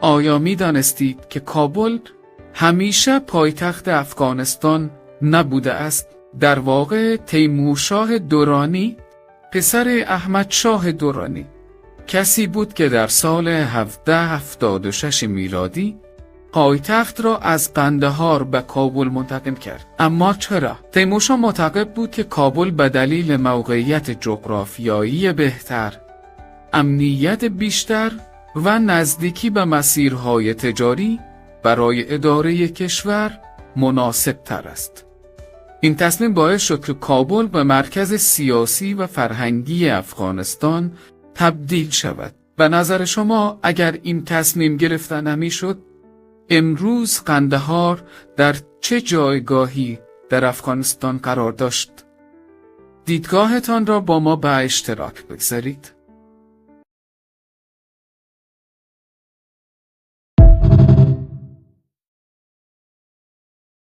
آیا می دانستید که کابل همیشه پایتخت افغانستان نبوده است؟ در واقع تیمورشاه درانی، پسر احمد شاه درانی، کسی بود که در سال 1776 میلادی پایتخت را از قندهار به کابل منتقل کرد. اما چرا؟ تیمورشاه معتقد بود که کابل به دلیل موقعیت جغرافیایی بهتر، امنیت بیشتر و نزدیکی به مسیرهای تجاری برای اداره کشور مناسب تر است. این تصمیم باعث شد که کابل به مرکز سیاسی و فرهنگی افغانستان تبدیل شود. به نظر شما اگر این تصمیم گرفته نمی‌شد، امروز قندهار در چه جایگاهی در افغانستان قرار داشت؟ دیدگاهتان را با ما به اشتراک بگذارید.